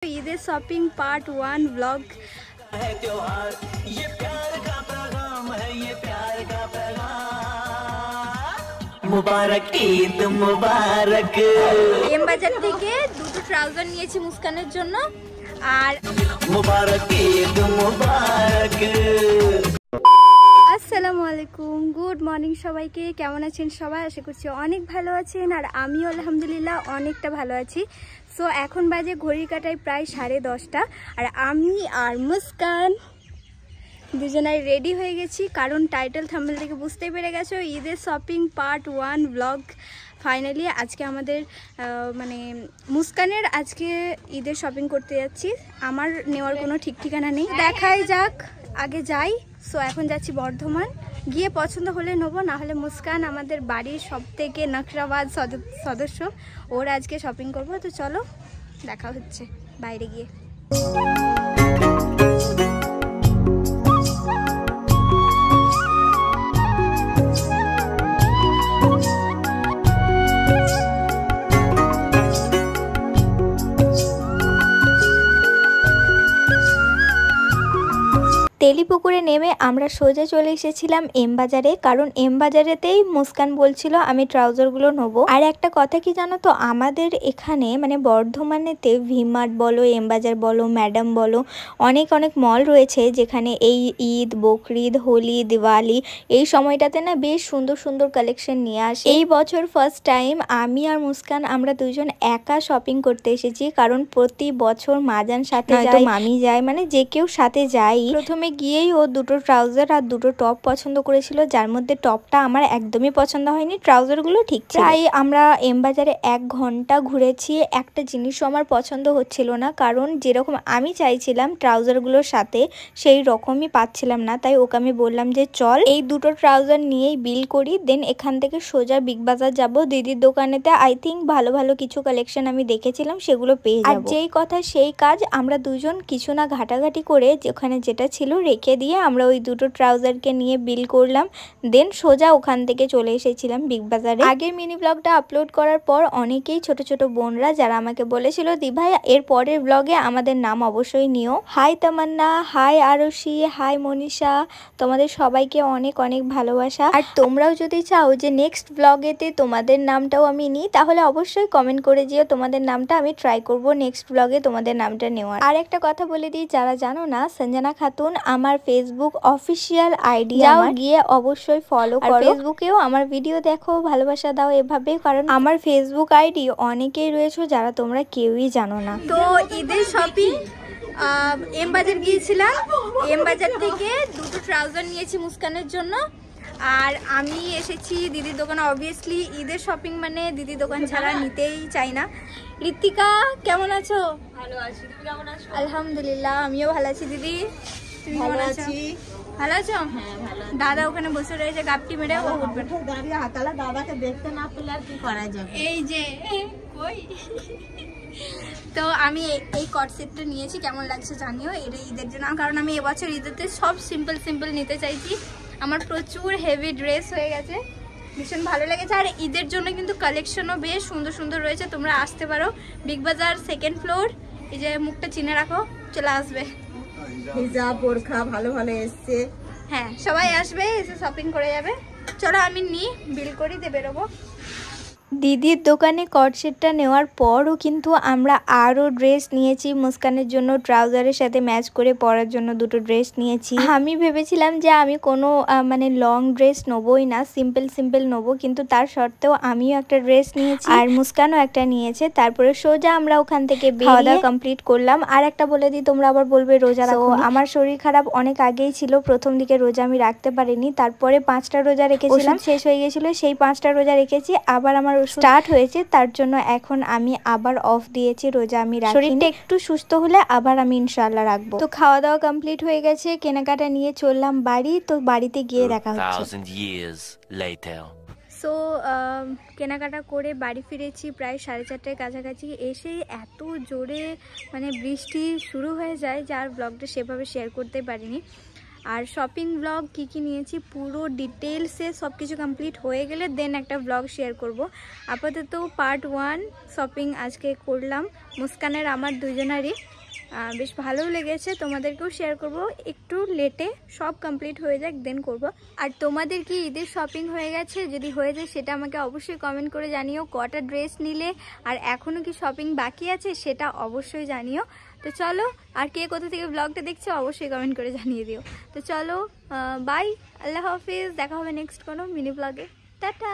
Eid shopping part 1 vlog है त्योहार, ये प्यार का पैगाम है, ये प्यार का पैगाम। मुबारक ईद मुबारक। एम बाजार থেকে দুটো ট্রাউজার নিয়েছি মুস্কানের জন্য আর मुबारक ईद मुबारक। আসসালামু আলাইকুম, গুড মর্নিং সবাইকে। কেমন আছেন সবাই? আশা করছি অনেক ভালো আছেন আর আমিও আলহামদুলিল্লাহ অনেকটা ভালো আছি। সো এখন বাজে ঘড়ির কাঁটায় প্রায় 10:30 আর আমি আর মুস্কান দুজনাই রেডি হয়ে গেছি, কারণ টাইটেল থাম্বনেল থেকে বুঝতেই পেরে গেছো ঈদের শপিং পার্ট 1 ব্লগ। ফাইনালি আজকে আমাদের মানে মুস্কানের আজকে ঈদের শপিং করতে যাচ্ছি। আমার নেওয়ার কোনো ঠিক ঠিকানা নেই, দেখাই যাক, আগে যাই। সো এখন যাচ্ছি বর্ধমান, গিয়ে পছন্দ হলে নেবো, না হলে মুস্কান আমাদের বাড়ির সব থেকে নকশাবাজ সদস্য, ওর আজকে শপিং করবো। তো চলো দেখা হচ্ছে বাইরে গিয়ে। তেলিপুকুরে নেমে আমরা সোজা চলে এসেছিলাম এম বাজারে, কারণ এম বাজারেতেই মুস্কান বলছিল আমি ট্রাউজারগুলো নেবো। আর একটা কথা কি জানো তো, আমাদের এখানে মানে বর্ধমানেতে ভিমার্ট বলো, এম বাজার বলো, ম্যাডাম বলো, অনেক অনেক মল রয়েছে যেখানে এই ঈদ, বকরিদ, হোলি, দিওয়ালি এই সময়টাতে না বেশ সুন্দর সুন্দর কালেকশন নিয়ে আসে। এই বছর ফার্স্ট টাইম আমি আর মুস্কান আমরা দুজন একা শপিং করতে এসেছি, কারণ প্রতি বছর মাজান সাথে যায়, মামি যায়, মানে যে কেউ সাথে যাই। প্রথমে গিয়েই ও দুটো ট্রাউজার আর দুটো টপ পছন্দ করেছিল, যার মধ্যে টপটা আমার একদমই পছন্দ হয়নি, ট্রাউজারগুলো ঠিক ছিল। তাই আমরা এম বাজারে 1 ঘন্টা ঘুরেছি, একটা জিনিসও আমার পছন্দ হচ্ছিল না, কারণ যেরকম আমি চাইছিলাম ট্রাউজারগুলোর সাথে সেই রকমই পাচ্ছিলাম না। তাই ওকে আমি বললাম যে চল এই দুটো ট্রাউজার নিয়েই বিল করি, দেন এখান থেকে সোজা বিগ বাজার যাব। দিদির দোকানেতে আই থিঙ্ক ভালো ভালো কিছু কালেকশন আমি দেখেছিলাম, সেগুলো পেয়ে যাব। আর যেই কথা সেই কাজ, আমরা দুজন কিছু না ঘাটাঘাটি করে যেখানে যেটা ছিল রেখে দিয়ে আমরা ওই দুটো ট্রাউজারকে নিয়ে বিল করলাম, দেন সোজা ওখান থেকে চলে এসেছিলাম বিগ বাজারে। আগের মিনি ব্লগটা আপলোড করার পর অনেকেই ছোট ছোট বোনরা যারা আমাকে বলেছিল দি ভাই এর পরের ব্লগে আমাদের নাম অবশ্যই নিও। হাই তামান্না, হাই আরশি, হাই মনীষা, তোমাদের সবাইকে অনেক অনেক ভালোবাসা। আর তোমরাও যদি চাও যে নেক্সট ব্লগেতে তোমাদের নামটাও আমি নিই, তাহলে অবশ্যই কমেন্ট করে দিও, তোমাদের নামটা আমি ট্রাই করব নেক্সট ব্লগে তোমাদের নামটা নেওয়ার। আর একটা কথা বলে দিই, যারা জানো না, সঞ্জনা খাতুন আমার ফেসবুক অফিসিয়াল আইডি, যাও গিয়ে অবশ্যই ফলো করো। ফেসবুকেও আমার ভিডিও দেখো, ভালোবাসা দাও এভাবে, কারণ আমার ফেসবুক আইডি অনেকেই রয়েছে যারা তোমরা কেউই জানো না। তো ঈদের শপিং এম বাজার গিয়েছিলাম, এম বাজার থেকে দুটো ট্রাউজার নিয়েছি মুস্কানের জন্য, আর আমি এসেছি দিদির দোকানে। অবভিয়াসলি ঈদের শপিং মানে দিদির দোকান ছাড়া নিতেই চাই না। ঋতিকা কেমন আছো? ভালো আছি, তুমি কেমন আছো? আলহামদুলিল্লাহ আমিও ভালো আছি। দিদি তুমি কেমন আছো? ভালো আছো? হ্যাঁ ভালো। দাদা ওখানে বসে রয়েছে গাপটি মেরে, ও উঠবে না। দাঁড়িয়ে হাতালা দাদাকে দেখতে না পেলে আর কি করা যাবে। এই যে কই তো আমি এই কট সেটটা নিয়েছি, কেমন লাগছে জানিও। এটা ঈদের জন্য, কারণ আমি এবছর ঈদেতে সব সিম্পল সিম্পল নিতে চাইছি। আমার প্রচুর হেভি ড্রেস হয়ে গেছে, ভীষণ ভালো লেগেছে। আর ঈদের জন্য কিন্তু কালেকশনও বেশ সুন্দর সুন্দর রয়েছে, তোমরা আসতে পারো। বিগ বাজার 2nd ফ্লোর, এই যে মুখটা চিনে রাখো, চলে আসবে। হিজাব বোরখা ভালো ভালো এসছে, হ্যাঁ সবাই আসবে, এসে শপিং করে যাবে। চলো আমি নিই, বিল করি, দিয়ে বেরোবো। দিদির দোকানে কট সেটটা নেওয়ার পরও কিন্তু আমরা আরও ড্রেস নিয়েছি মুস্কানের জন্য, ট্রাউজারের সাথে ম্যাচ করে পরার জন্য দুটো ড্রেস নিয়েছি। আমি ভেবেছিলাম যে আমি কোনো মানে লং ড্রেস নেবোই না, সিম্পল সিম্পল নেবো, কিন্তু তার সত্ত্বেও আমিও একটা ড্রেস নিয়েছি আর মুস্কানও একটা নিয়েছে। তারপরে সোজা আমরা ওখান থেকে খাওয়া দাওয়া কমপ্লিট করলাম। আর একটা বলে দিই, তোমরা আবার বলবে রোজা রাখো, আমার শরীর খারাপ অনেক আগেই ছিল, প্রথম দিকে রোজা আমি রাখতে পারিনি, তারপরে 5টা রোজা রেখেছিলাম, শেষ হয়ে গেছিল, সেই 5টা রোজা রেখেছি, আবার আমার স্টার্ট হয়েছে, তার জন্য এখন আমি আবার অফ দিয়েছি, রোজা আমি রাখি। শরীরটা একটু সুস্থ হলে আবার আমি ইনশাআল্লাহ রাখবো। তো খাওয়া দাওয়া কমপ্লিট হয়ে গেছে, কেনাকাটা নিয়ে চললাম বাড়ি। তো বাড়িতে গিয়ে দেখা হচ্ছে। সো কেনাকাটা করে বাড়ি ফিরেছি প্রায় 4:30টার কাছাকাছি। এসে এত জোরে মানে বৃষ্টি শুরু হয়ে যায়, যার ব্লগটা সেভাবে শেয়ার করতে পারিনি। আর শপিং ব্লগ কি নিয়েছি পুরো ডিটেলসে সব কিছু কমপ্লিট হয়ে গেলে দেন একটা ব্লগ শেয়ার করব। আপাতত পার্ট 1 শপিং আজকে করলাম মুস্কানের আমার দুজনারই, বেশ ভালো লেগেছে, তোমাদেরকেও শেয়ার করব। একটু লেটে সব কমপ্লিট হয়ে যাক দেন করব। আর তোমাদের কি ঈদের শপিং হয়ে গেছে? যদি হয়ে যায় সেটা আমাকে অবশ্যই কমেন্ট করে জানিও। কটা ড্রেস নিলে আর এখনও কি শপিং বাকি আছে সেটা অবশ্যই জানিও। তো চলো, আর কে কোথা থেকে ব্লগটা দেখছো অবশ্যই কমেন্ট করে জানিয়ে দিও। তো চলো, বাই, আল্লাহ হাফিজ, দেখা হবে নেক্সট কোনো মিনি ব্লগে। টাটা।